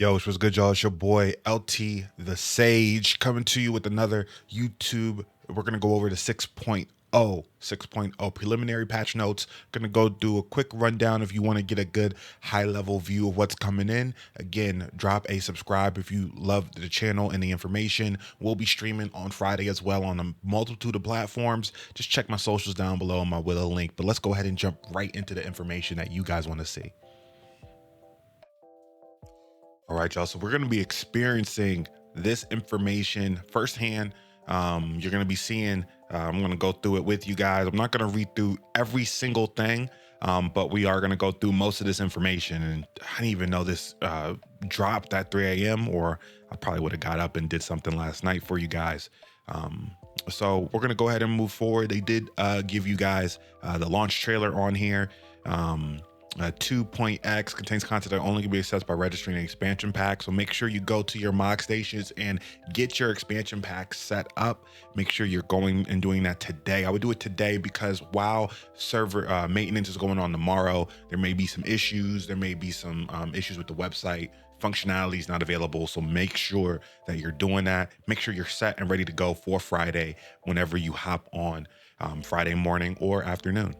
Yo, which was good, y'all? It's your boy LT the Sage coming to you with another YouTube. We're gonna go over the 6.0 preliminary patch notes. Gonna go do a quick rundown if you want to get a good high level view of what's coming in. Again, drop a subscribe if you love the channel and the information. We'll be streaming on Friday as well on a multitude of platforms. Just check my socials down below in my Willow link. But let's go ahead and jump right into the information that you guys want to see. All right, y'all. So we're going to be experiencing this information firsthand. You're going to be seeing, I'm going to go through it with you guys. I'm not going to read through every single thing, but we are going to go through most of this information. And I didn't even know this dropped at 3 a.m. or I probably would have got up and did something last night for you guys. So we're going to go ahead and move forward. They did give you guys the launch trailer on here. 2.x contains content that only can be accessed by registering an expansion pack. So make sure you go to your mod stations and get your expansion pack set up. Make sure you're going and doing that today. I would do it today because while server maintenance is going on tomorrow, there may be some issues. There may be some issues with the website. Functionality is not available. So make sure that you're doing that. Make sure you're set and ready to go for Friday whenever you hop on Friday morning or afternoon.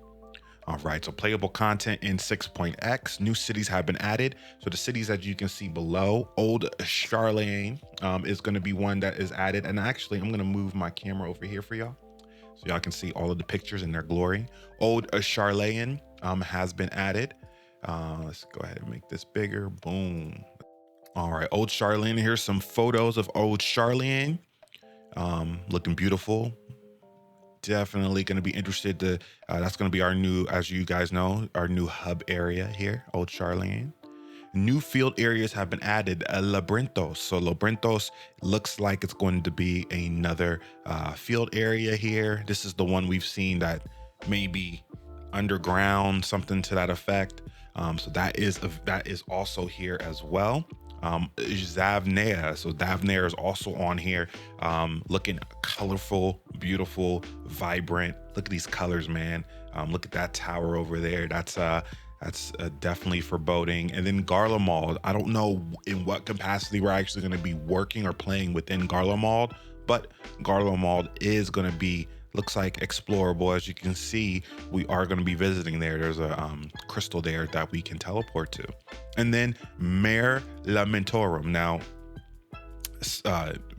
All right, so playable content in 6.x. New cities have been added. So the cities that you can see below, Old Charlene is going to be one that is added. And actually, I'm going to move my camera over here for y'all so y'all can see all of the pictures in their glory. Old Charlene has been added. Let's go ahead and make this bigger. Boom. All right, Old Charlene. Here's some photos of Old Charlene. Looking beautiful. Definitely going to be interested to that's going to be our new, as you guys know, our new hub area here, Old Charlene. New field areas have been added, Labyrinthos. So Labyrinthos looks like it's going to be another field area here. This is the one we've seen that may be underground, something to that effect. So that is also here as well. Zavnea. So Davnea is also on here, looking colorful, beautiful, vibrant. Look at these colors, man. Look at that tower over there. That's definitely foreboding. And then Garlemald. I don't know in what capacity we're actually going to be working or playing within Garlemald, but Garlemald is going to be, looks like explorable. As you can see, we are going to be visiting there. There's a crystal there that we can teleport to. And then Mare Lamentorum. Now,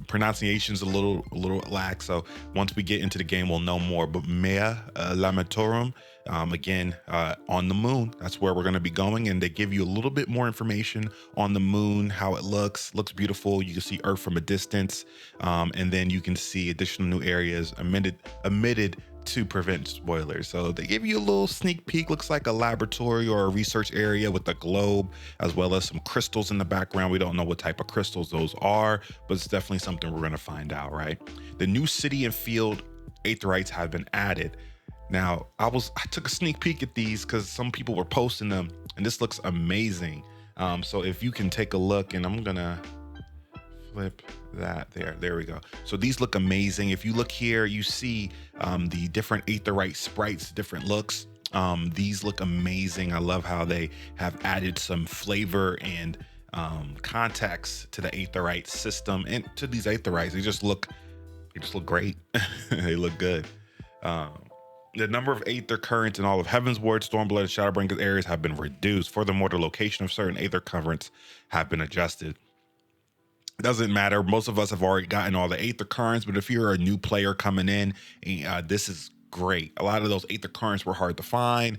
pronunciation's a little lax, so once we get into the game, we'll know more. But Mare Lamentorum, again, on the moon, that's where we're going to be going, and they give you a little bit more information on the moon, how it looks beautiful. You can see Earth from a distance, and then you can see additional new areas emitted to prevent spoilers. So they give you a little sneak peek. Looks like a laboratory or a research area with a globe, as well as some crystals in the background. We don't know what type of crystals those are, but it's definitely something we're going to find out, right? The new city and field aetherites have been added. Now, I took a sneak peek at these because some people were posting them, and this looks amazing. So if you can take a look, and I'm gonna flip that there we go. So these look amazing. If you look here, you see the different aetherite sprites, different looks. These look amazing. I love how they have added some flavor and context to the aetherite system and to these aetherites. They just look great. They look good. The number of Aether currents in all of Heavensward, Stormblood, and Shadowbringers areas have been reduced. Furthermore, the location of certain Aether currents have been adjusted. It doesn't matter. Most of us have already gotten all the Aether currents, but if you're a new player coming in, this is great. A lot of those Aether currents were hard to find.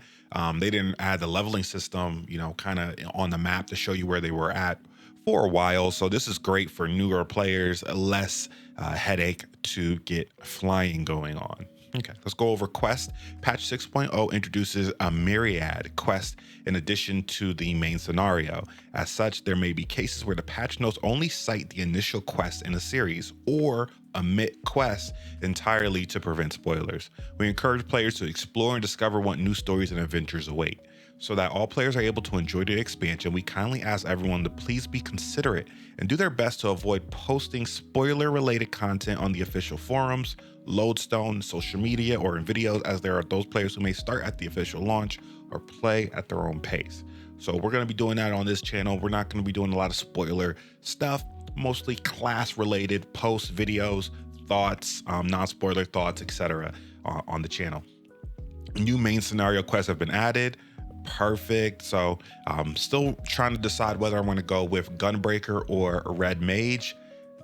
They didn't add the leveling system, kind of on the map to show you where they were at for a while. So this is great for newer players, less headache to get flying going on. Okay, let's go over quest. Patch 6.0 introduces a myriad quest in addition to the main scenario. As such, there may be cases where the patch notes only cite the initial quest in a series or omit quests entirely to prevent spoilers. We encourage players to explore and discover what new stories and adventures await. So that all players are able to enjoy the expansion, we kindly ask everyone to please be considerate and do their best to avoid posting spoiler-related content on the official forums, Lodestone, social media, or in videos, as there are those players who may start at the official launch or play at their own pace. So we're going to be doing that on this channel. We're not going to be doing a lot of spoiler stuff, mostly class-related posts, videos, thoughts, non-spoiler thoughts, etc. On the channel. New main scenario quests have been added. Perfect. So I'm still trying to decide whether I want to go with Gunbreaker or Red Mage.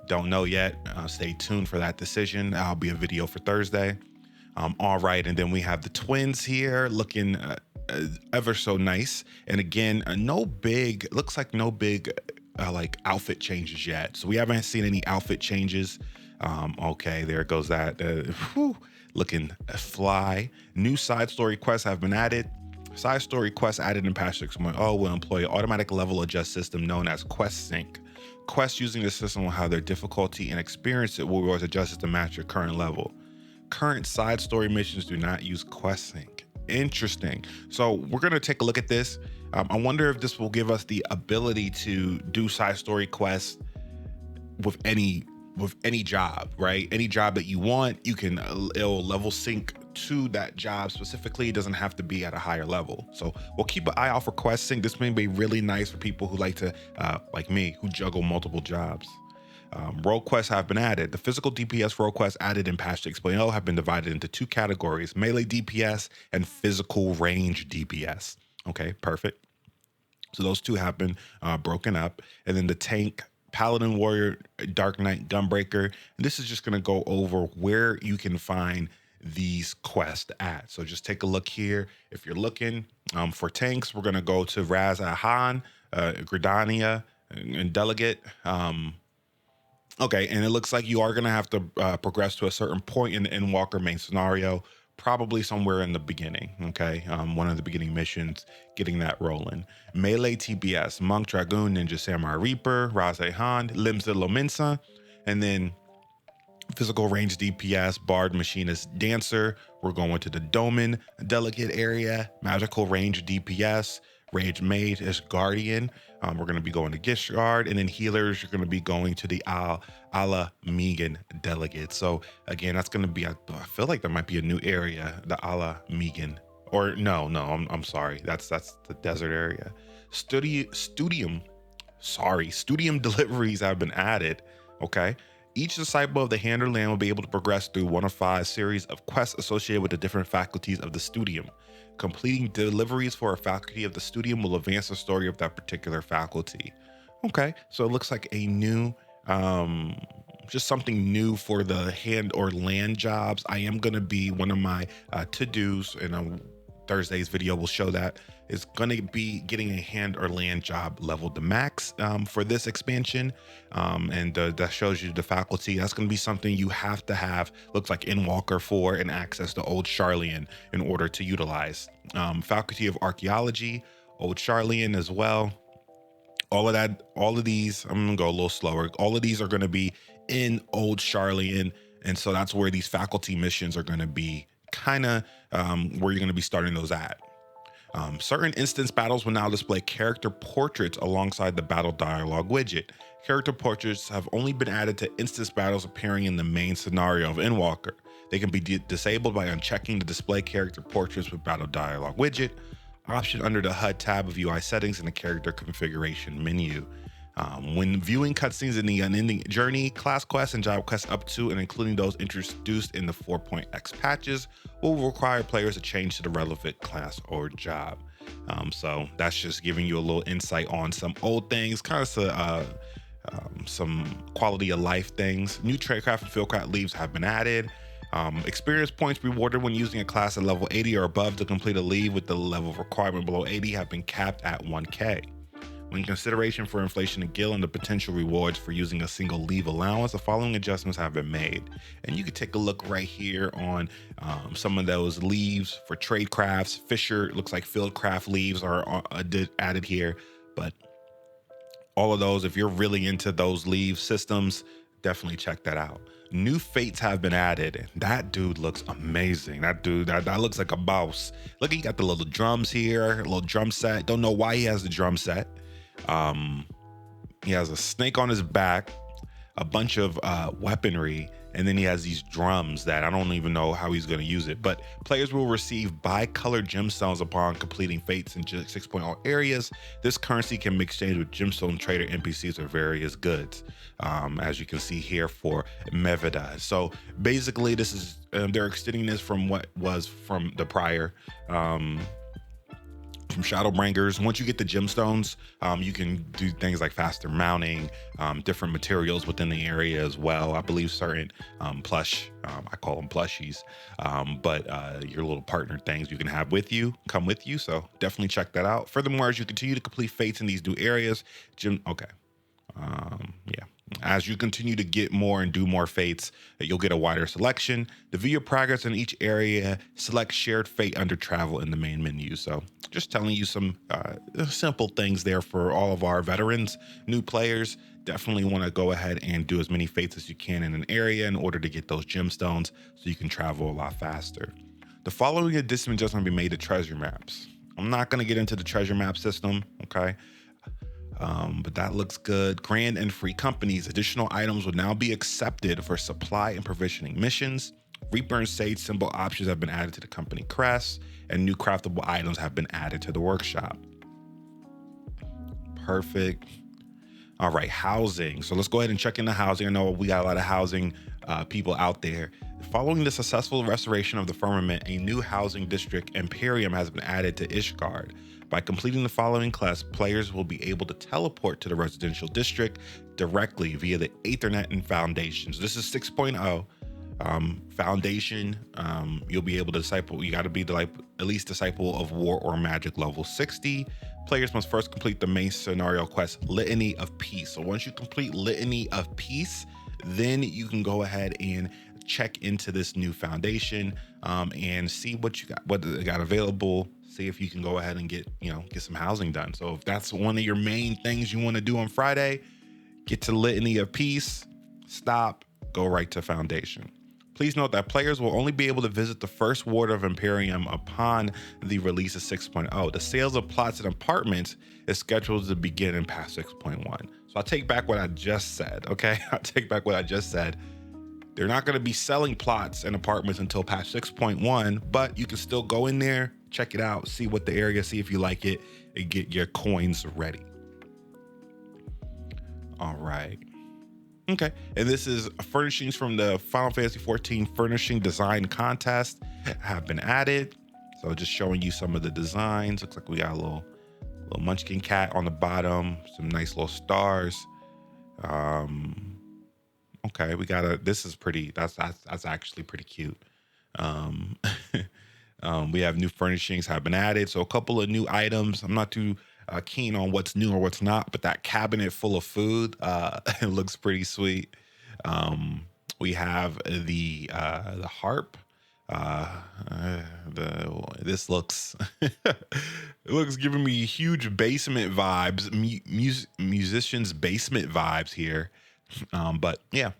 Don't know yet. Stay tuned for that decision. That'll be a video for Thursday. All right, and then we have the twins here looking ever so nice. And again, looks like no big like outfit changes yet. So we haven't seen any outfit changes. Okay, there goes that. Looking fly. New side story quests have been added. Side story quests added in patch 6.0 will employ an automatic level adjust system known as Quest Sync. Quests using the system will have their difficulty and experience it will always adjust to match your current level. Current side story missions do not use Quest Sync. Interesting. So we're going to take a look at this. I wonder if this will give us the ability to do side story quests with any job, right? Any job that you want, it'll level sync to that job specifically. It doesn't have to be at a higher level. So we'll keep an eye out for Quest Sync. This may be really nice for people who like to, like me, who juggle multiple jobs. Role quests have been added. The physical DPS role quests added in patch 6.0 have been divided into two categories: melee DPS and physical range DPS. Okay, perfect. So those two have been broken up. And then the tank, Paladin, Warrior, Dark Knight, Gunbreaker. And this is just going to go over where you can find these quests at. So just take a look here. If you're looking for tanks, we're going to go to Raz Ahan, Gridania, and Delegate. Okay, and it looks like you are going to have to progress to a certain point in the Endwalker main scenario, probably somewhere in the beginning, okay? One of the beginning missions, getting that rolling. Melee TPS, Monk, Dragoon, Ninja, Samurai, Reaper, Raze-Han, Limsa, Lominsa, and then physical range DPS, Bard, Machinist, Dancer. We're going to the Domin Delegate area, magical range DPS, Rage Mage is Guardian. We're going to be going to Gishgard, and then healers, you're going to be going to the Ala Megan Delegate. So again, that's going to be, I feel like there might be a new area, the Ala Megan, or no, I'm sorry. That's the desert area. Studium deliveries have been added. Okay. Each disciple of the Hinterland will be able to progress through one of 5 series of quests associated with the different faculties of the Studium. Completing deliveries for a faculty of the Studium will advance the story of that particular faculty. Okay, so it looks like a new, just something new for the hand or land jobs. I am going to be one of my to-dos, and Thursday's video will show that, is going to be getting a hand or land job leveled to max for this expansion. And that shows you the faculty. That's going to be something you have to have, looks like Endwalker for, and access to Old Charlene in order to utilize. Faculty of Archaeology, Old Charlene as well. All of these, I'm going to go a little slower. All of these are going to be in Old Charlene. And so that's where these faculty missions are going to be kind of where you're going to be starting those at. Certain instance battles will now display character portraits alongside the battle dialogue widget. Character portraits have only been added to instance battles appearing in the main scenario of Endwalker. They can be disabled by unchecking the display character portraits with battle dialogue widget option under the HUD tab of UI settings in the character configuration menu. When viewing cutscenes in the Unending Journey, class quests and job quests up to and including those introduced in the 4.x patches will require players to change to the relevant class or job. So that's just giving you a little insight on some old things, kind of some quality of life things. New tradecraft and fieldcraft leaves have been added. Experience points rewarded when using a class at level 80 or above to complete a leave with the level requirement below 80 have been capped at 1K. When consideration for inflation and gil and the potential rewards for using a single leave allowance, the following adjustments have been made. And you can take a look right here on some of those leaves for trade crafts. Fisher, looks like fieldcraft leaves are added here, but all of those, if you're really into those leave systems, Definitely check that out. New fates have been added, and that dude looks amazing. That dude, that looks like a boss. Look, he got the little drums here, a little drum set. Don't know why he has the drum set. He has a snake on his back, a bunch of weaponry, and then he has these drums that I don't even know how he's going to use it. But players will receive bi-colored gemstones upon completing fates in 6.0 areas. This currency can be exchanged with gemstone trader NPCs or various goods, as you can see here for Mevida. So basically, this is they're extending this from what was from the prior. From Shadowbringers. Once you get the gemstones, you can do things like faster mounting, different materials within the area as well. I believe certain plush, I call them plushies, but your little partner things you can have with you, come with you. So definitely check that out. Furthermore, as you continue to complete fates in these new areas, yeah. As you continue to get more and do more fates, you'll get a wider selection. To view your progress in each area, select shared fate under travel in the main menu. So just telling you some simple things there for all of our veterans, new players. Definitely want to go ahead and do as many fates as you can in an area in order to get those gemstones so you can travel a lot faster. The following adjustment will be made to treasure maps. I'm not going to get into the treasure map system, okay? But that looks good. Grand and free companies. Additional items will now be accepted for supply and provisioning missions. Reaper and Sage symbol options have been added to the company crest, and new craftable items have been added to the workshop. Perfect. All right, housing. So let's go ahead and check into housing. I know we got a lot of housing people out there. Following the successful restoration of the firmament, a new housing district, Imperium, has been added to Ishgard. By completing the following quests, players will be able to teleport to the residential district directly via the Aethernet and Foundation. So this is 6.0. Foundation, you'll be able to disciple, you got to be at least disciple of war or magic level 60. Players must first complete the main scenario quest, Litany of Peace. So once you complete Litany of Peace, then you can go ahead and check into this new foundation and see what you got, what they got available. See if you can go ahead and get some housing done. So if that's one of your main things you want to do on Friday, get to Litany of Peace, stop, go right to Foundation. Please note that players will only be able to visit the first ward of Imperium upon the release of 6.0. The sales of plots and apartments is scheduled to begin in patch 6.1. So I'll take back what I just said, okay? I'll take back what I just said. They're not going to be selling plots and apartments until patch 6.1, but you can still go in there, check it out, see what the area, see if you like it, and get your coins ready. All right. Okay, and this is furnishings from the Final Fantasy XIV Furnishing Design Contest have been added. So just showing you some of the designs. Looks like we got a little munchkin cat on the bottom, some nice little stars. Okay, we got this is pretty, that's actually pretty cute. We have new furnishings have been added. So a couple of new items. I'm not too keen on what's new or what's not, but that cabinet full of food, it looks pretty sweet. We have the harp. This looks it looks giving me huge basement vibes, musicians basement vibes here. But yeah.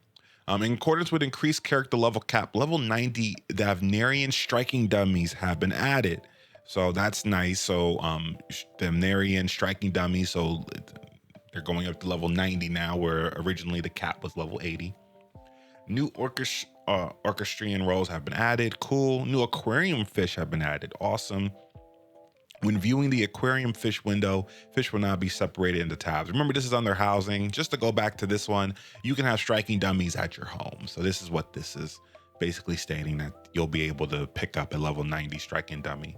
In accordance with increased character level cap, level 90, the Avnarian striking dummies have been added. So that's nice. So the Avnarian striking dummies, so they're going up to level 90 now, where originally the cap was level 80. New orchestrion roles have been added. Cool. New aquarium fish have been added. Awesome. When viewing the aquarium fish window, fish will now be separated into tabs. Remember, this is under housing. Just to go back to this one, you can have striking dummies at your home. So this is what this is basically stating, that you'll be able to pick up a level 90 striking dummy.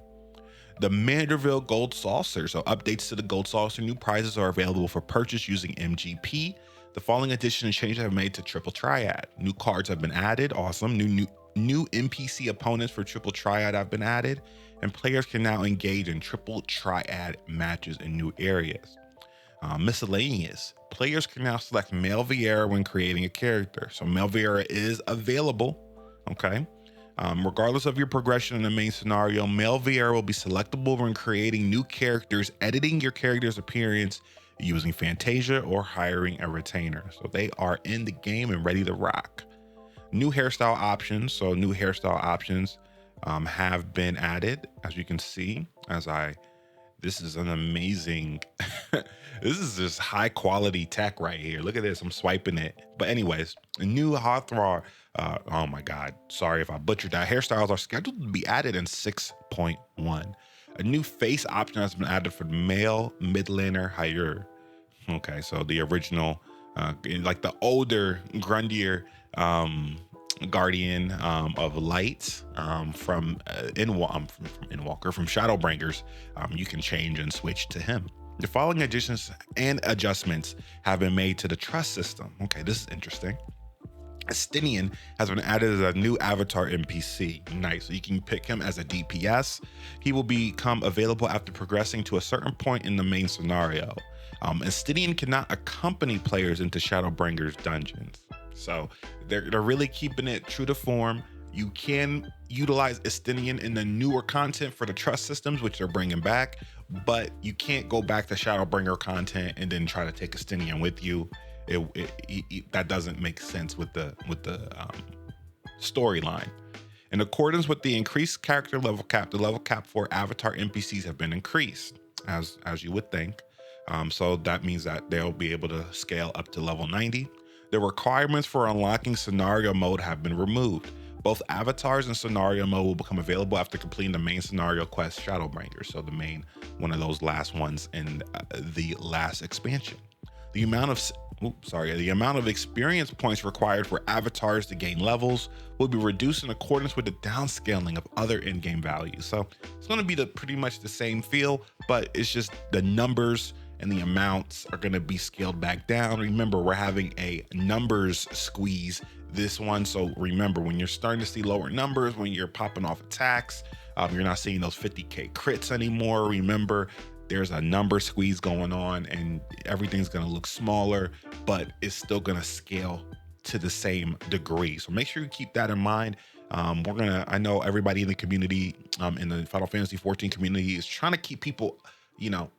The Manderville Gold Saucer. So updates to the Gold Saucer. New prizes are available for purchase using MGP. The following addition and changes have made to Triple Triad. New cards have been added. Awesome. New NPC opponents for Triple Triad have been added. And players can now engage in Triple Triad matches in new areas. Miscellaneous. Players can now select Male Vieira when creating a character. So Male Vieira is available, okay? Regardless of your progression in the main scenario, Male Vieira will be selectable when creating new characters, editing your character's appearance, using Fantasia or hiring a retainer. So they are in the game and ready to rock. New hairstyle options. So new hairstyle options have been added, as you can see. This is an amazing, this is just high quality tech right here. Look at this, I'm swiping it. But anyways, a new Hawthorne, oh my God, sorry if I butchered that. Hairstyles are scheduled to be added in 6.1. A new face option has been added for male midlaner hire. Okay, so the original, like the older, grundier Guardian of Light from Endwalker, from Shadowbringers, you can change and switch to him. The following additions and adjustments have been made to the trust system. Okay, this is interesting. Estinian has been added as a new avatar NPC. Nice. So you can pick him as a DPS. He will become available after progressing to a certain point in the main scenario. Estinian cannot accompany players into Shadowbringers dungeons. So they're really keeping it true to form. You can utilize Estinian in the newer content for the trust systems, which they're bringing back, but you can't go back to Shadowbringer content and then try to take Estinian with you. That doesn't make sense with the storyline. In accordance with the increased character level cap, the level cap for avatar NPCs have been increased, as you would think. So that means that they'll be able to scale up to level 90. The requirements for unlocking scenario mode have been removed. Both avatars and scenario mode will become available after completing the main scenario quest, Shadowbringer. So the main, one of those last ones in the last expansion. The amount of experience points required for avatars to gain levels will be reduced in accordance with the downscaling of other in-game values. So it's going to be pretty much the same feel, but it's just the numbers and the amounts are going to be scaled back down. Remember, we're having a numbers squeeze this one. So remember, when you're starting to see lower numbers, when you're popping off attacks, you're not seeing those 50k crits anymore. Remember, there's a number squeeze going on and everything's going to look smaller, but it's still going to scale to the same degree. So make sure you keep that in mind. I know everybody in the community, in the Final Fantasy 14 community, is trying to keep people,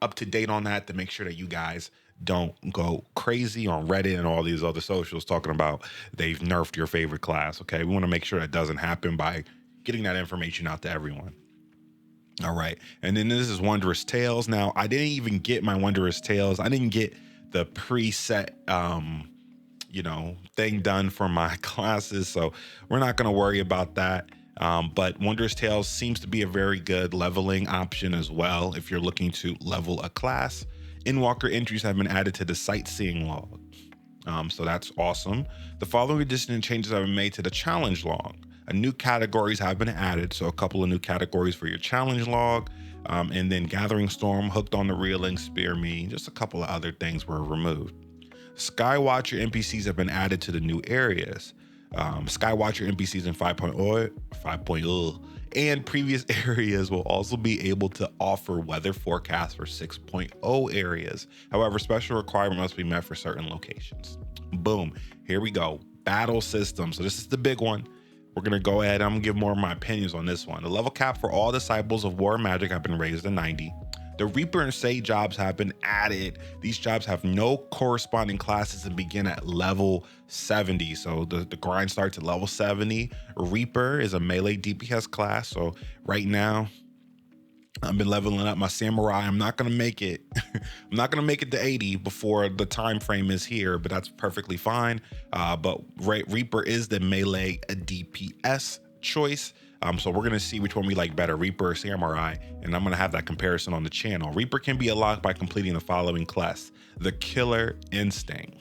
up to date on that, to make sure that you guys don't go crazy on Reddit and all these other socials talking about they've nerfed your favorite class. Okay, we want to make sure that doesn't happen by getting that information out to everyone. All right, and then this is Wondrous Tales. Now, I didn't even get my Wondrous Tales. I didn't get the preset thing done for my classes, so we're not going to worry about that. But Wondrous Tales seems to be a very good leveling option as well if you're looking to level a class. Endwalker entries have been added to the sightseeing log, so that's awesome. The following addition and changes have been made to the challenge log. New categories have been added, so a couple of new categories for your challenge log, and then Gathering Storm, Hooked on the Reeling, Spear Me, just a couple of other things were removed. Skywatcher NPCs have been added to the new areas. Skywatcher NPCs in 5.0 and previous areas will also be able to offer weather forecasts for 6.0 areas. However, special requirement must be met for certain locations. Boom, here we go. Battle system. So this is the big one. We're going to go ahead. I'm going to give more of my opinions on this one. The level cap for all disciples of War and Magic have been raised to 90. The Reaper and Sage jobs have been added. These jobs have no corresponding classes and begin at level 70. So the grind starts at level 70. Reaper is a melee DPS class. So right now, I've been leveling up my Samurai. I'm not going to make it. I'm not going to make it to 80 before the time frame is here, but that's perfectly fine. But Reaper is the melee DPS choice. So we're going to see which one we like better, Reaper or Samurai, and I'm going to have that comparison on the channel. Reaper can be unlocked by completing the following quest: the Killer Instinct.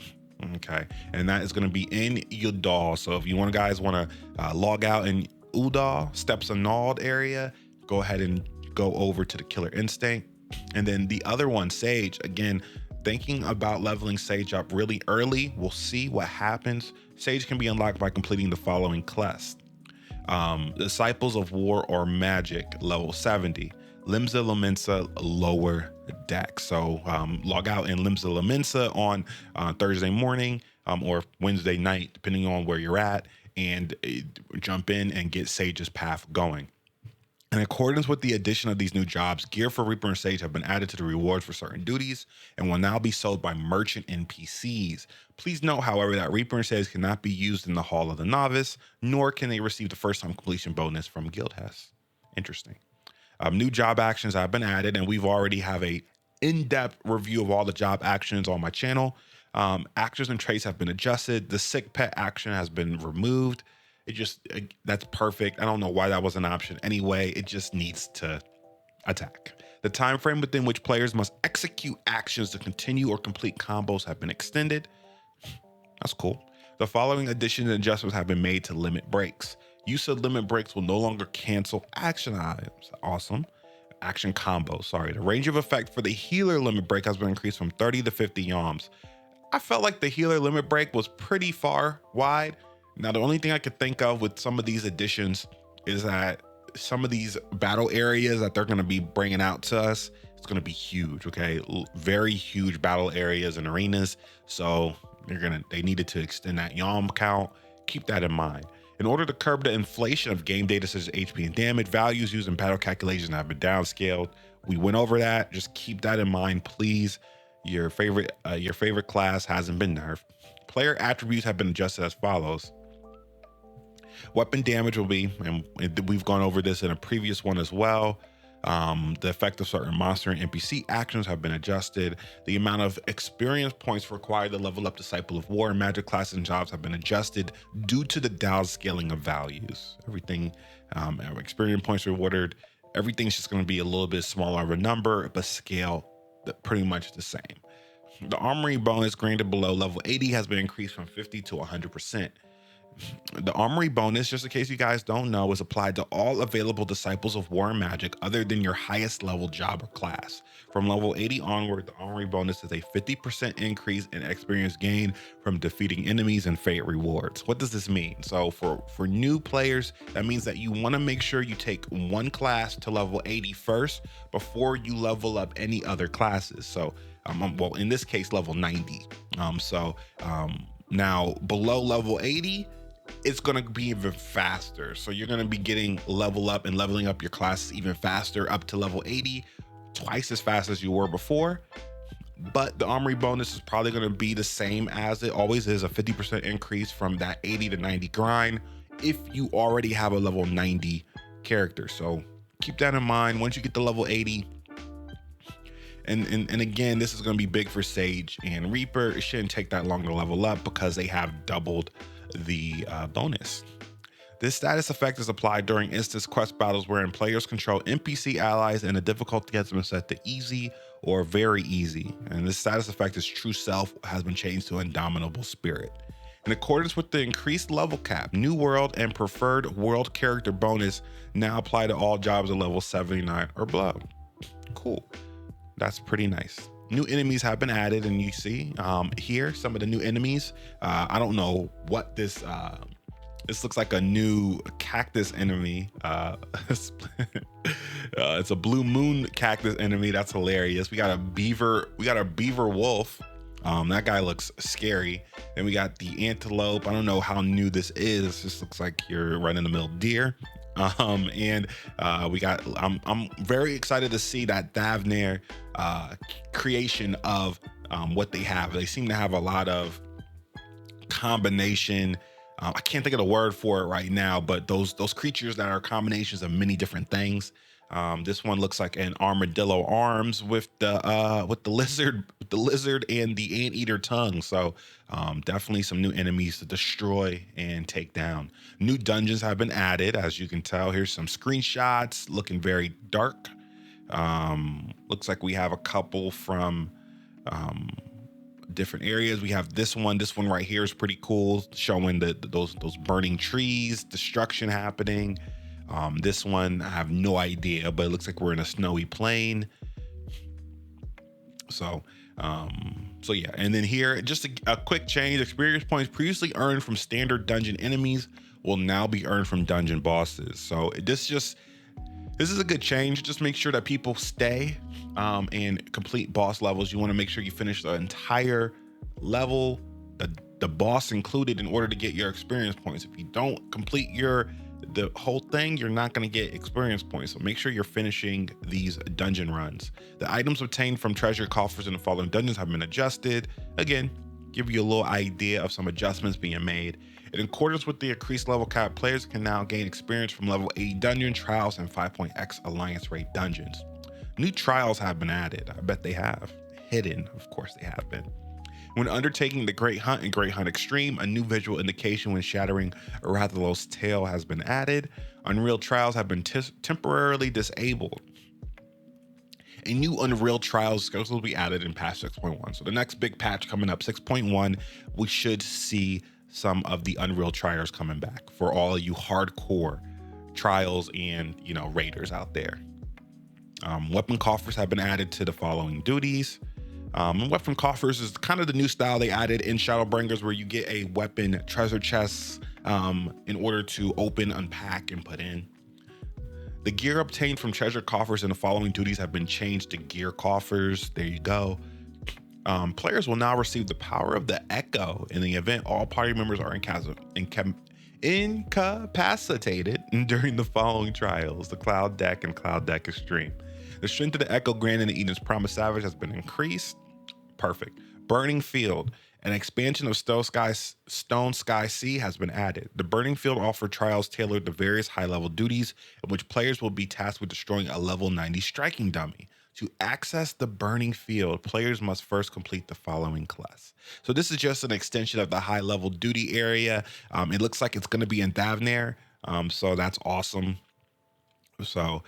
Okay, and that is going to be in Udal. So if you guys want to log out in Udal, Steps of Nald area, go ahead and go over to the Killer Instinct. And then the other one, Sage, again, thinking about leveling Sage up really early. We'll see what happens. Sage can be unlocked by completing the following quest: Disciples of War or Magic, level 70. Limsa Lominsa, lower deck. So log out in Limsa Lominsa on Thursday morning or Wednesday night, depending on where you're at, and jump in and get Sage's path going. In accordance with the addition of these new jobs, gear for Reaper and Sage have been added to the rewards for certain duties and will now be sold by merchant NPCs. Please note, however, that Reaper and Sage cannot be used in the Hall of the Novice, nor can they receive the first time completion bonus from Guild Hess. Interesting. New job actions have been added, and we've already have a in-depth review of all the job actions on my channel. Actions and traits have been adjusted. The sick pet action has been removed. That's perfect. I don't know why that was an option anyway. It just needs to attack. The time frame within which players must execute actions to continue or complete combos have been extended. That's cool. The following additions and adjustments have been made to limit breaks. Use of limit breaks will no longer cancel action items. Awesome. Action combos. Sorry. The range of effect for the healer limit break has been increased from 30 to 50 yalms. I felt like the healer limit break was pretty far wide. Now, the only thing I could think of with some of these additions is that some of these battle areas that they're going to be bringing out to us, it's going to be huge, okay? Very huge battle areas and arenas. So they needed to extend that yalm count. Keep that in mind. In order to curb the inflation of game data such as HP and damage, values used in battle calculations have been downscaled. We went over that. Just keep that in mind, please. Your favorite class hasn't been nerfed. Player attributes have been adjusted as follows. Weapon damage will be, and we've gone over this in a previous one as well. The effect of certain monster and NPC actions have been adjusted. The amount of experience points required to level up Disciple of War and magic classes and jobs have been adjusted due to the downscaling of values. Everything, experience points rewarded, everything's just going to be a little bit smaller of a number, but scale pretty much the same. The Armory Bonus granted below level 80 has been increased from 50 to 100%. The Armory Bonus, just in case you guys don't know, is applied to all available Disciples of War and Magic other than your highest level job or class. From level 80 onward, the Armory Bonus is a 50% increase in experience gain from defeating enemies and fate rewards. What does this mean? So for new players, that means that you want to make sure you take one class to level 80 first before you level up any other classes. So, well, in this case, level 90. Now below level 80, it's going to be even faster. So you're going to be getting level up and leveling up your classes even faster up to level 80, twice as fast as you were before. But the Armory Bonus is probably going to be the same as it always is, a 50% increase from that 80 to 90 grind if you already have a level 90 character. So keep that in mind. Once you get to level 80, and again, this is going to be big for Sage and Reaper. It shouldn't take that long to level up because they have doubled the bonus. This status effect is applied during instance quest battles wherein players control NPC allies and the difficulty has been set to easy or very easy. And this status effect is True Self has been changed to Indomitable Spirit. In accordance with the increased level cap, New World and Preferred World Character bonus now apply to all jobs at level 79 or below. Cool. That's pretty nice. New enemies have been added, and you see here some of the new enemies. I don't know what this looks like, a new cactus enemy. It's a blue moon cactus enemy. That's hilarious. We got a beaver wolf. That guy looks scary. Then we got the antelope. I don't know how new this is. This looks like you're running the mill deer. We got, I'm very excited to see that Davner creation of what they have. They seem to have a lot of combination. I can't think of the word for it right now, but those creatures that are combinations of many different things. This one looks like an armadillo arms with the lizard and the anteater tongue. So definitely some new enemies to destroy and take down. New dungeons have been added, as you can tell. Here's some screenshots looking very dark. Looks like we have a couple from different areas. We have this one right here is pretty cool, showing those burning trees, destruction happening. This one I have no idea, but it looks like we're in a snowy plain. So yeah, and then here just a quick change. Experience points previously earned from standard dungeon enemies will now be earned from dungeon bosses. So this is a good change. Just make sure that people stay and complete boss levels. You want to make sure you finish the entire level, the boss included, in order to get your experience points. If you don't complete your the whole thing, you're not going to get experience points. So make sure you're finishing these dungeon runs. The items obtained from treasure coffers in the following dungeons have been adjusted. Again, give you a little idea of some adjustments being made. In accordance with the increased level cap, players can now gain experience from level 80 dungeon trials and 5.x alliance rate dungeons. New trials have been added. I bet they have. Hidden, of course they have been. When undertaking the Great Hunt and Great Hunt Extreme, a new visual indication when shattering Rathalos' tail has been added. Unreal trials have been temporarily disabled. A new Unreal Trials schedule will be added in patch 6.1. So the next big patch coming up, 6.1, we should see some of the Unreal Trials coming back for all of you hardcore trials and, you know, raiders out there. Weapon coffers have been added to the following duties. And weapon coffers is kind of the new style they added in Shadowbringers, where you get a weapon treasure chest in order to open, unpack, and put in. The gear obtained from treasure coffers in the following duties have been changed to gear coffers. There you go. Players will now receive the power of the Echo in the event all party members are incapacitated during the following trials: the Cloud Deck and Cloud Deck Extreme. The strength of the Echo granted in Eden's Promise Savage has been increased. Perfect. Burning Field. An expansion of Stone Sky Sea has been added. The Burning Field offered trials tailored to various high-level duties in which players will be tasked with destroying a level 90 striking dummy. To access the Burning Field, players must first complete the following quests. So this is just an extension of the high-level duty area. It looks like it's going to be in Thavnair, so that's awesome. So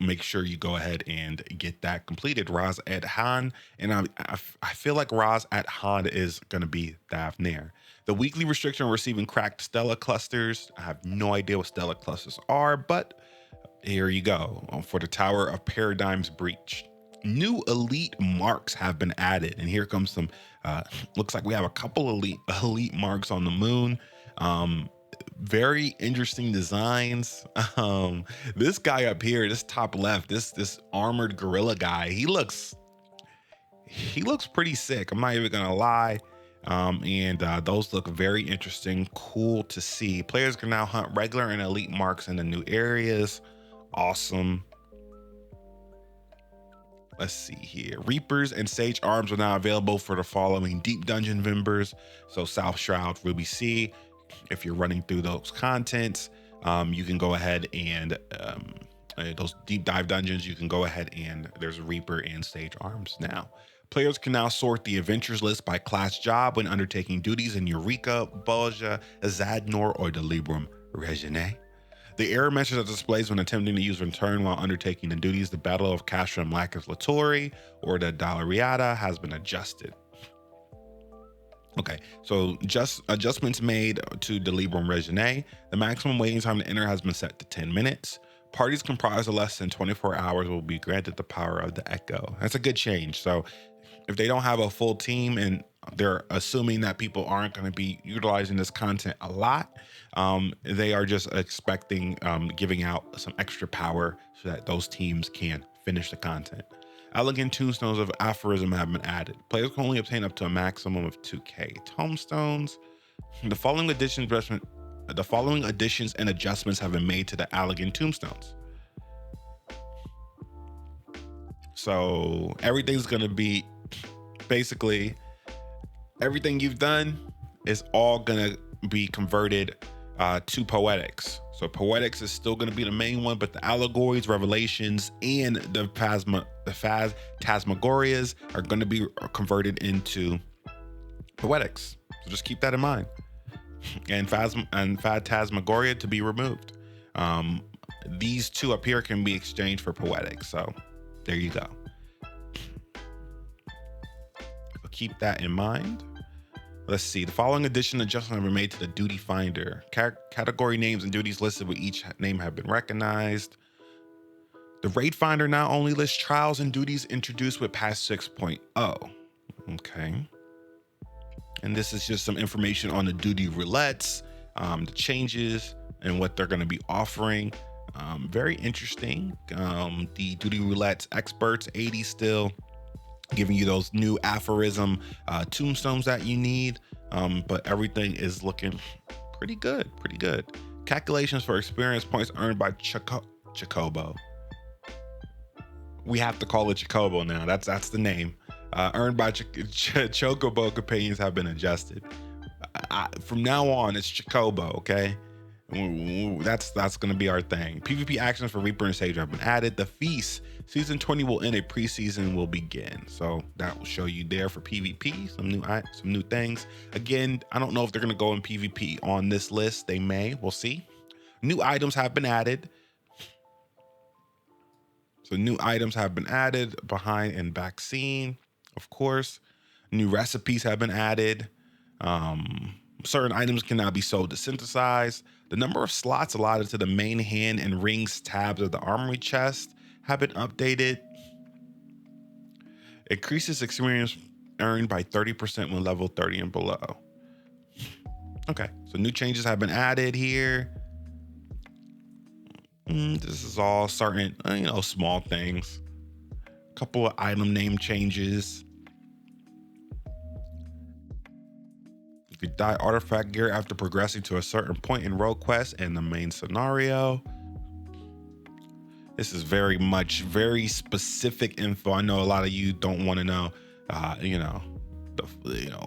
make sure you go ahead and get that completed. Raz Ad Han, and I feel like Raz Ad Han is going to be Thavnair. The weekly restriction on receiving cracked Stella clusters. I have no idea what Stella clusters are, but here you go. For the Tower of Paradigm's Breach. New elite marks have been added, and here comes some, looks like we have a couple elite marks on the moon. Very interesting designs. This guy up here, this top left, this armored gorilla guy, he looks pretty sick. I'm not even gonna lie. Those look very interesting, cool to see. Players can now hunt regular and elite marks in the new areas. Awesome. Let's see here. Reapers and Sage Arms are now available for the following deep dungeon members. So South Shroud, Ruby Sea. If you're running through those contents, you can go ahead and those deep dive dungeons, you can go ahead and there's Reaper and Sage Arms now. Players can now sort the adventures list by class job when undertaking duties in Eureka, Bolgia, Zadnor, or Delibrum Regine. The error message that displays when attempting to use return while undertaking the duties, the Battle of Castrum Lacus Latori or the Dalariata, has been adjusted. Okay, so just adjustments made to Delibrum Regine. The maximum waiting time to enter has been set to 10 minutes. Parties comprised of less than 24 hours will be granted the power of the Echo. That's a good change. So if they don't have a full team and they're assuming that people aren't going to be utilizing this content a lot, they are just expecting giving out some extra power so that those teams can finish the content. Elegant Tombstones of Aphorism have been added. Players can only obtain up to a maximum of 2k Tombstones. The following additions and adjustments have been made to the Elegant Tombstones. So everything's going to be basically everything you've done is all going to be converted to Poetics. So Poetics is still going to be the main one, but the allegories, revelations, and the phantasmagorias are going to be converted into Poetics. So just keep that in mind. And phantasmagoria to be removed. These two up here can be exchanged for Poetics. So there you go. So keep that in mind. Let's see. The following addition adjustments have been made to the Duty Finder. Category names and duties listed with each name have been recognized. The Raid Finder now only lists trials and duties introduced with patch 6.0. Okay. And this is just some information on the duty roulettes, the changes, and what they're going to be offering. Very interesting. The duty roulettes experts, 80 still, giving you those new aphorism tombstones that you need. But everything is looking pretty good. Calculations for experience points earned by Chocobo. We have to call it Chocobo now. That's the name. Earned by Chocobo companions have been adjusted. From now on, it's Chocobo, okay? That's going to be our thing. PvP actions for Reaper and Sage have been added. The Feast season 20 will end. A preseason will begin. So that will show you there for PvP some new things. Again, I don't know if they're going to go in PvP on this list. They may. We'll see. New items have been added. So new items have been added behind and back scene, of course. New recipes have been added. Certain items can now be sold to synthesize. The number of slots allotted to the main hand and rings tabs of the armory chest have been updated. Increases experience earned by 30% when level 30 and below. Okay, so new changes have been added here. This is all certain, small things. A couple of item name changes. You could dye artifact gear after progressing to a certain point in rogue quest and the main scenario. This is very specific info. I know a lot of you don't want to know,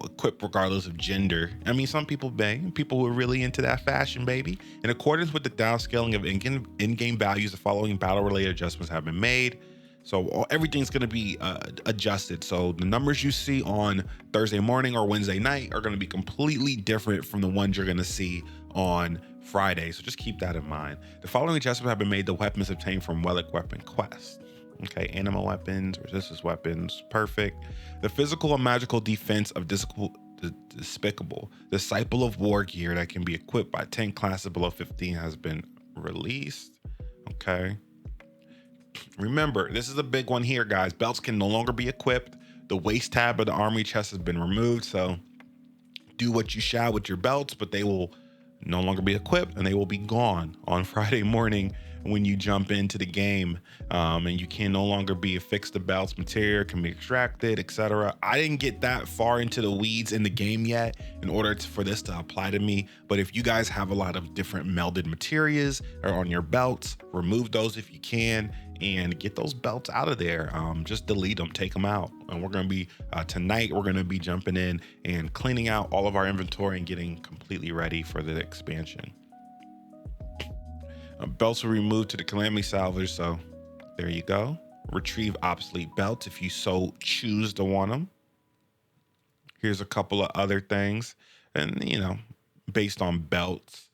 equip regardless of gender. I mean, some people may. People who are really into that fashion, baby. In accordance with the downscaling of in-game values, the following battle-related adjustments have been made. So everything's going to be adjusted. So the numbers you see on Thursday morning or Wednesday night are going to be completely different from the ones you're going to see on Friday. So just keep that in mind. The following adjustments have been made to weapons obtained from Relic Weapon Quest. Okay, animal weapons, resistance weapons, perfect. The physical and magical defense of Despicable, Disciple of War gear that can be equipped by 10 classes below 15 has been released. Okay. Remember, this is a big one here, guys. Belts can no longer be equipped. The waist tab of the armory chest has been removed. So do what you shall with your belts, but they will no longer be equipped and they will be gone on Friday morning when you jump into the game, and you can no longer be affixed to belts. Material can be extracted, etc. I didn't get that far into the weeds in the game yet in order for this to apply to me, but if you guys have a lot of different melded materials or on your belts, remove those if you can and get those belts out of there. Just delete them, take them out. And we're going to be tonight we're going to be jumping in and cleaning out all of our inventory and getting completely ready for the expansion. Belts were removed to the Calamity Salvage, so there you go. Retrieve obsolete belts if you so choose to want them. Here's a couple of other things, and based on belts.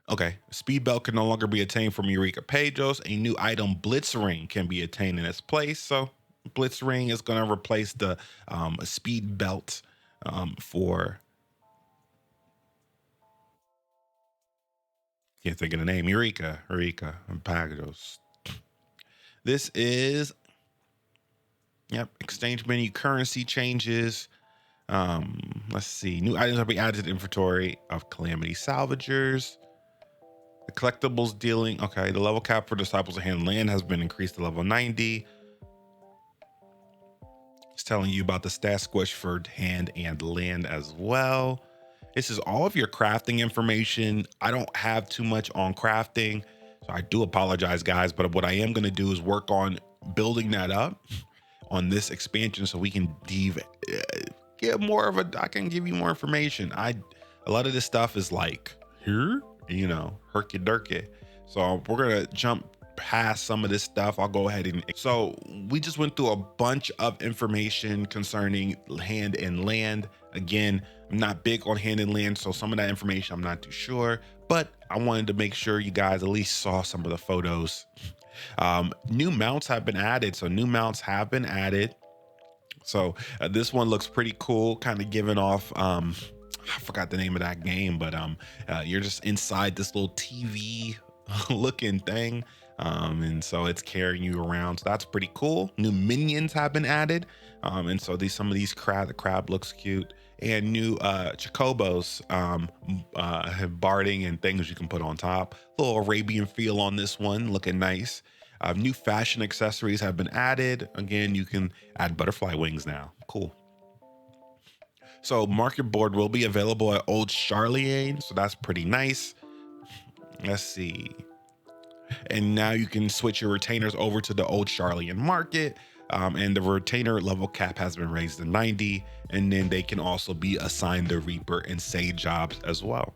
Okay, speed belt can no longer be attained from Eureka Pagos. A new item, Blitz Ring, can be attained in its place. So Blitz Ring is going to replace the speed belt for, can't think of the name, Eureka Pagos. This is, exchange menu currency changes. Let's see, new items will be added to the inventory of Calamity Salvagers. The collectibles dealing, okay, the level cap for Disciples of Hand Land has been increased to level 90. It's telling you about the stat squish for hand and land as well. This is all of your crafting information. I don't have too much on crafting, so I do apologize, guys, but what I am going to do is work on building that up on this expansion so we can get more of I can give you more information. A lot of this stuff is like here, herky-durky. So we're going to jump past some of this stuff. I'll go ahead so we just went through a bunch of information concerning hand and land. Again, I'm not big on hand and land, so some of that information I'm not too sure, but I wanted to make sure you guys at least saw some of the photos. New mounts have been added. So this one looks pretty cool, kind of giving off I forgot the name of that game, but you're just inside this little TV looking thing, and so it's carrying you around, so that's pretty cool. New minions have been added, and so some of these the crab looks cute, and new chocobos, barding and things you can put on top. Little Arabian feel on this one, looking nice. New fashion accessories have been added. Again, you can add butterfly wings now. Cool. So market board will be available at Old Charlene, so that's pretty nice. Let's see. And now you can switch your retainers over to the Old Charlene market. And the retainer level cap has been raised to 90. And then they can also be assigned the Reaper and Sage jobs as well.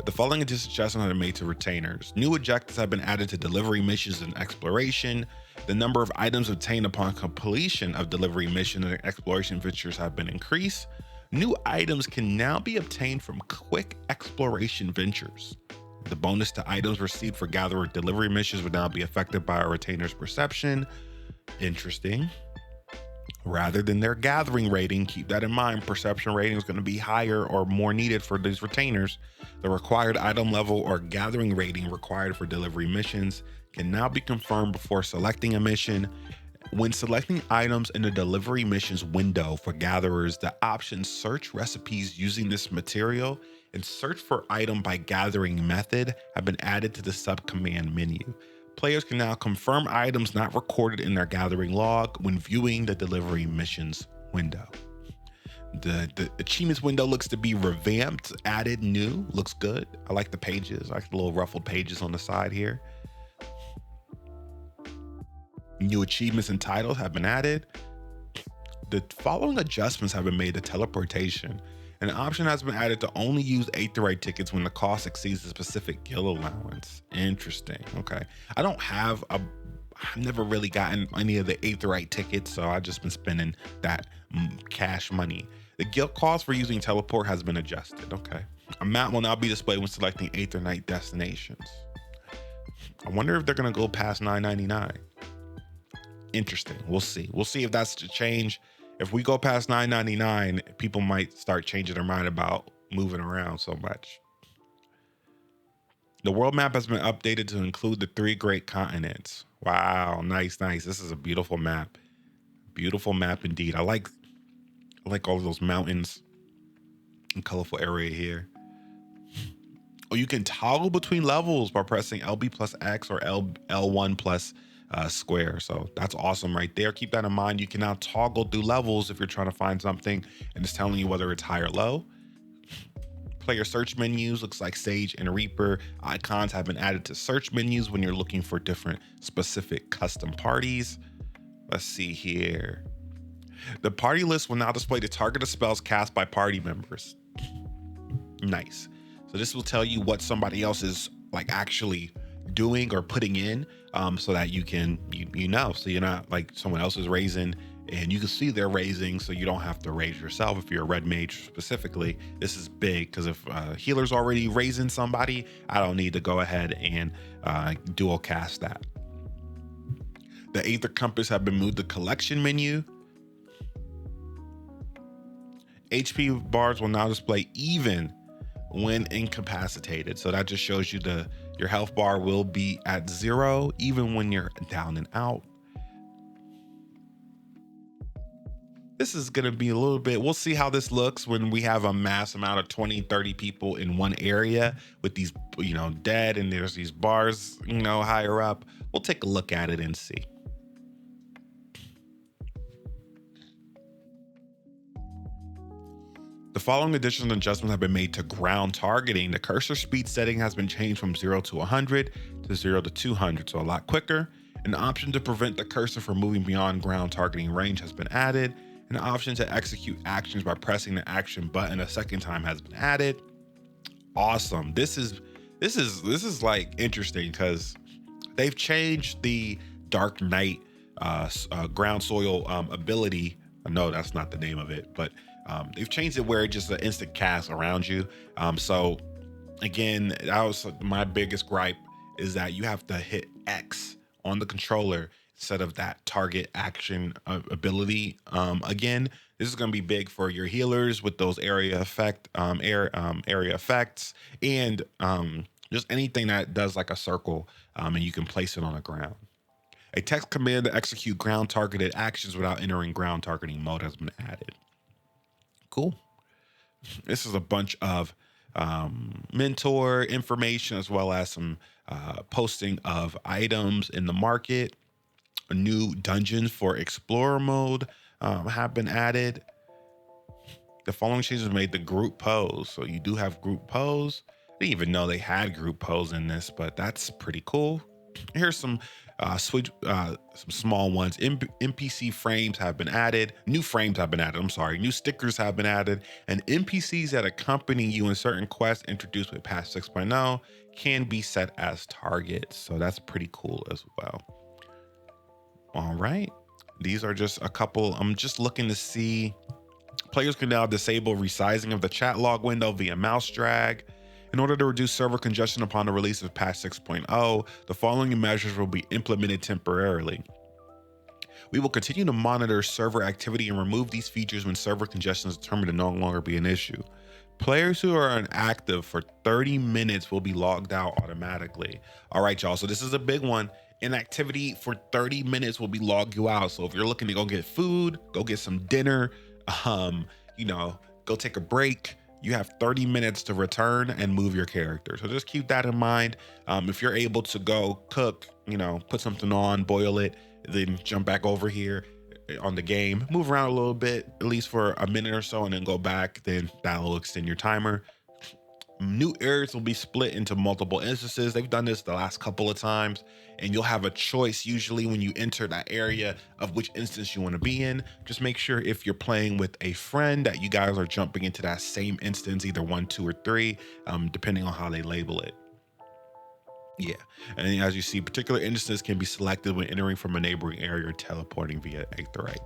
The following adjustments have been made to retainers. New objectives have been added to delivery missions and exploration. The number of items obtained upon completion of delivery mission and exploration ventures have been increased. New items can now be obtained from quick exploration ventures. The bonus to items received for gatherer delivery missions would now be affected by a retainer's perception. Interesting. Rather than their gathering rating, keep that in mind, perception rating is going to be higher or more needed for these retainers. The required item level or gathering rating required for delivery missions can now be confirmed before selecting a mission. When selecting items in the delivery missions window for gatherers, the options search recipes using this material and search for item by gathering method have been added to the sub-command menu. Players can now confirm items not recorded in their gathering log when viewing the delivery missions window. The achievements window looks to be revamped, added new, looks good. I like the pages, I like the little ruffled pages on the side here. New achievements and titles have been added. The following adjustments have been made to teleportation. An option has been added to only use Aetherite tickets when the cost exceeds the specific guild allowance. Interesting. Okay. I've never really gotten any of the Aetherite tickets, so I've just been spending that cash money. The guild cost for using teleport has been adjusted. Okay. A map will now be displayed when selecting Aetherite destinations. I wonder if they're going to go past $9.99. Interesting. We'll see. We'll see if that's to change. If we go past $9.99, people might start changing their mind about moving around so much. The world map has been updated to include the 3 great continents. Wow, nice, nice. This is a beautiful map. Beautiful map indeed. I like all of those mountains and colorful area here. Oh, you can toggle between levels by pressing LB plus X or L1 plus square. So that's awesome right there. Keep that in mind. You can now toggle through levels if you're trying to find something and it's telling you whether it's high or low. Player search menus, looks like Sage and Reaper icons have been added to search menus when you're looking for different specific custom parties. Let's see here. The party list will now display the target of spells cast by party members. Nice. So this will tell you what somebody else is like actually doing or putting in, so that you can, you know, so you're not like someone else is raising and you can see they're raising, so you don't have to raise yourself. If you're a red mage specifically, this is big because if healer's already raising somebody, I don't need to go ahead and dual cast that. The Aether Compass have been moved to collection menu. HP bars will now display even when incapacitated. So that just shows you your health bar will be at 0 even when you're down and out. This is going to be a little bit, we'll see how this looks when we have a mass amount of 20, 30 people in one area with these, dead, and there's these bars, higher up. We'll take a look at it and see. The following additions and adjustments have been made to ground targeting. The cursor speed setting has been changed from 0 to 100 to 0 to 200, so a lot quicker. An option to prevent the cursor from moving beyond ground targeting range has been added. An option to execute actions by pressing the action button a second time has been added. Awesome. This is like interesting because they've changed the Dark Knight ground soil ability. No, that's not the name of it, but they've changed it where it's just an instant cast around you. So again, that was my biggest gripe, is that you have to hit X on the controller instead of that target action ability. Again, this is going to be big for your healers with those area effects, and just anything that does like a circle, and you can place it on the ground. A text command to execute ground targeted actions without entering ground targeting mode has been added. Cool. This is a bunch of mentor information, as well as some posting of items in the market. New dungeons for explorer mode have been added. The following changes made the group pose. So you do have group pose. I didn't even know they had group pose in this, but that's pretty cool. Here's some some small ones. NPC frames have been added. New frames have been added. I'm sorry. New stickers have been added. And NPCs that accompany you in certain quests introduced with patch 6.0 can be set as targets. So that's pretty cool as well. All right. These are just a couple. I'm just looking to see. Players can now disable resizing of the chat log window via mouse drag. In order to reduce server congestion upon the release of patch 6.0, the following measures will be implemented temporarily. We will continue to monitor server activity and remove these features when server congestion is determined to no longer be an issue. Players who are inactive for 30 minutes will be logged out automatically. All right, y'all, so this is a big one. Inactivity for 30 minutes will be logged you out. So if you're looking to go get food, go get some dinner, go take a break, you have 30 minutes to return and move your character. So just keep that in mind. If you're able to go cook, put something on, boil it, then jump back over here on the game, move around a little bit, at least for a minute or so, and then go back, then that'll extend your timer. New areas will be split into multiple instances. They've done this the last couple of times, and you'll have a choice usually when you enter that area of which instance you want to be in. Just make sure if you're playing with a friend that you guys are jumping into that same instance, either 1, 2, or 3, depending on how they label it. Yeah, and as you see, particular instances can be selected when entering from a neighboring area or teleporting via Aetherite.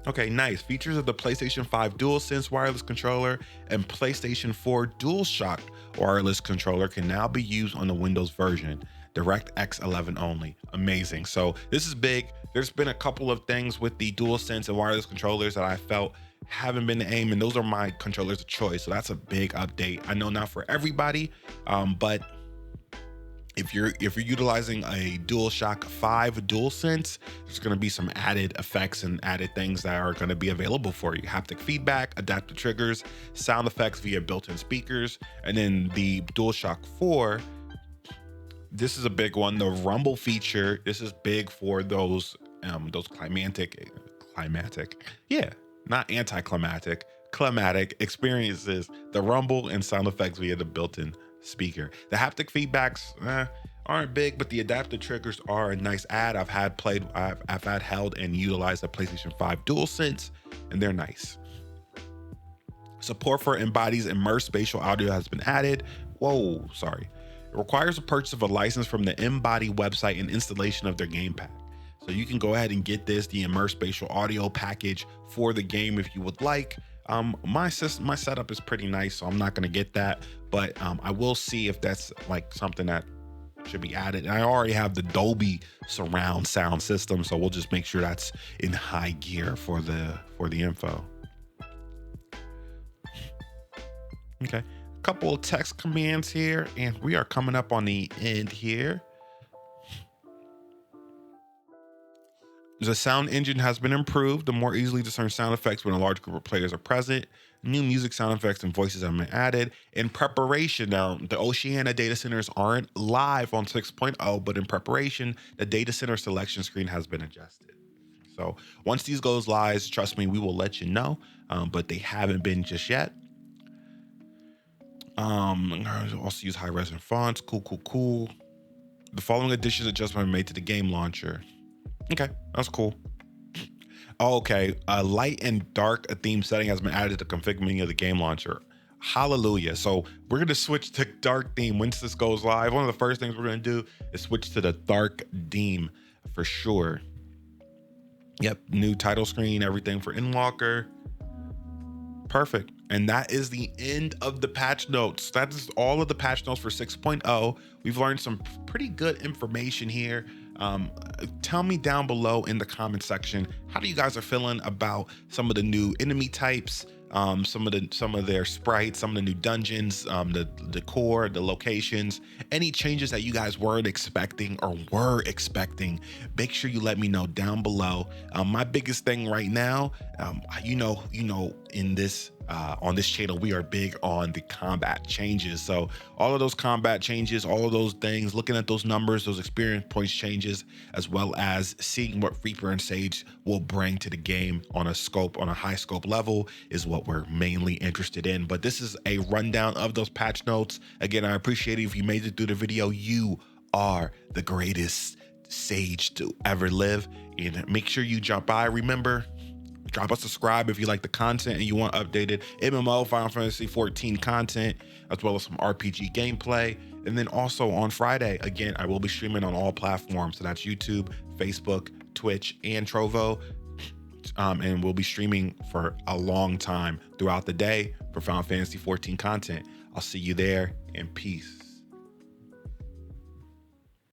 Okay, nice. Features of the PlayStation 5 DualSense wireless controller and PlayStation 4 DualShock wireless controller can now be used on the Windows version, DirectX 11 only. Amazing. So this is big. There's been a couple of things with the DualSense and wireless controllers that I felt haven't been the aim, and those are my controllers of choice. So that's a big update. I know not for everybody, but if you're utilizing a DualShock 5 DualSense, there's going to be some added effects and added things that are going to be available for you. Haptic feedback, adaptive triggers, sound effects via built-in speakers, and then the DualShock 4. This is a big one. The rumble feature. This is big for those climatic, not anticlimactic, climatic experiences. The rumble and sound effects via the built-in speaker. The haptic feedbacks aren't big, but the adaptive triggers are a nice add. I've had held and utilized a PlayStation 5 DualSense, and they're nice. Support for Embodies immersed spatial audio has been added. It requires a purchase of a license from the Embody website and installation of their game pack. So you can go ahead and get the immersed spatial audio package for the game if you would like. My setup is pretty nice, so I'm not going to get that, but I will see if that's like something that should be added. And I already have the Dolby surround sound system, so we'll just make sure that's in high gear for the info. Okay, a couple of text commands here, and we are coming up on the end here. The sound engine has been improved to more easily discern sound effects when a large group of players are present. New music, sound effects, and voices have been added. In preparation, now the Oceania data centers aren't live on 6.0, but in preparation, the data center selection screen has been adjusted. So once these goes live, trust me, we will let you know, but they haven't been just yet. Also use high-res fonts. Cool. The following additions adjustment made to the game launcher. Okay, that's cool. Okay, a light and dark theme setting has been added to the config menu of the game launcher. Hallelujah. So we're going to switch to dark theme once this goes live. One of the first things we're going to do is switch to the dark theme for sure. Yep, new title screen, everything for Endwalker. Perfect. And that is the end of the patch notes. That is all of the patch notes for 6.0. We've learned some pretty good information here. Tell me down below in the comment section, how do you guys are feeling about some of the new enemy types, some of their sprites, some of the new dungeons, the decor, the locations, any changes that you guys weren't expecting or were expecting. Make sure you let me know down below. My biggest thing right now, in this on this channel, we are big on the combat changes. So all of those combat changes, all of those things, looking at those numbers, those experience points changes, as well as seeing what Reaper and Sage will bring to the game on a high scope level is what we're mainly interested in. But this is a rundown of those patch notes. Again, I appreciate it if you made it through the video. You are the greatest Sage to ever live, and make sure you jump by. Remember, drop a subscribe if you like the content and you want updated MMO Final Fantasy 14 content, as well as some RPG gameplay. And then also on Friday, again, I will be streaming on all platforms. So that's YouTube, Facebook, Twitch, and Trovo. And we'll be streaming for a long time throughout the day for Final Fantasy 14 content. I'll see you there, and peace.